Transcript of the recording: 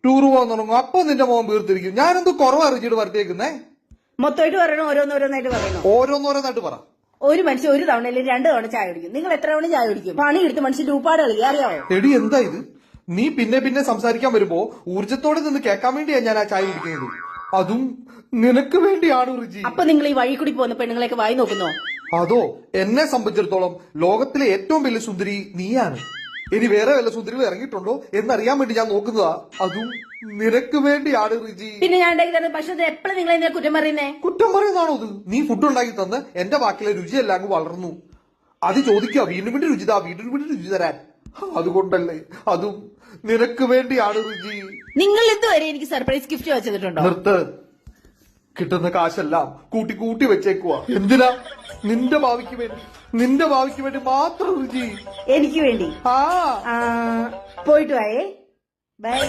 Tour പോകാൻ തുടങ്ങും. അപ്പൊ നിന്റെ മോൻ വീർത്തിരിക്കും. ഞാനെന്തോ കുറവാ റിജിയുടെ വരുത്തേക്കുന്നേ. മൊത്തമായിട്ട് പറയണോ ഓരോന്നോരോന്നായിട്ട് പറയണോ? ഓരോന്നോരോന്നായിട്ട് പറ. ഒരു മനുഷ്യൻ ഒരു തവണ അല്ലെങ്കിൽ 2 തവണ ചായ കുടിക്കും. നിങ്ങൾ എത്ര തവണ ചായ കുടിക്കും? പണി എടുത്ത് മനുഷ്യന്റെ ഉപ്പാട് കളി അറിയാവോ? എടി എന്താ ഇത്? നീ പിന്നെ സംസാരിക്കാൻ വരുമ്പോ ഊർജത്തോടെ നിന്ന് കേൾക്കാൻ വേണ്ടിയാ ഞാൻ ആ ചായ കുടിക്കുന്നത്. അതും നിനക്ക് വേണ്ടിയാണ് റിജി. അപ്പൊ നിങ്ങൾ ഈ വഴി കൂടി പോകുന്ന പെണ്ണുങ്ങളെയൊക്കെ വായി നോക്കുന്നോ? അതോ എന്നെ സംബന്ധിച്ചിടത്തോളം ലോകത്തിലെ ഏറ്റവും വലിയ സുന്ദരി നീയാണ്. ഇനി വേറെ വല്ല സുന്ദരികൾ ഇറങ്ങിയിട്ടുണ്ടോ എന്നറിയാൻ വേണ്ടി ഞാൻ നോക്കുന്നതാ. അതും നിനക്ക് വേണ്ടിയാണ് റിജി. പിന്നെ ഞാൻ ഉണ്ടാക്കി തരുന്ന ഭക്ഷണത്തിന് എപ്പോഴും നിങ്ങൾ എന്തിനാ കുറ്റം പറയുന്നേ? കുറ്റം പറയുന്നതാണോ ഇത്? നീ ഫുഡ് ഉണ്ടാക്കി തന്ന് എന്റെ ബാക്കിലെ രുചിയെല്ലാം അങ്ങ് വളർന്നു. അത് ചോദിക്കുക വീണ്ടും വീണ്ടും രുചിതാ, വീണ്ടും വീണ്ടും രുചി തരാൻ. അതുകൊണ്ടല്ലേ, അതും നിനക്ക് വേണ്ടിയാണ് റിജി. നിങ്ങൾ ഇതുവരെ എനിക്ക് സർപ്രൈസ് ഗിഫ്റ്റ് വെച്ചിട്ടുണ്ടോ? നിർത്ത്. കിട്ടുന്ന കാശെല്ലാം കൂട്ടി വെച്ചേക്കുവാ. എന്തിനാ? നിന്റെ ഭാവിക്ക് വേണ്ടി മാത്രം റിജി. എനിക്ക് വേണ്ടി? ആ പോയിട്ട് വായേ. ബൈ.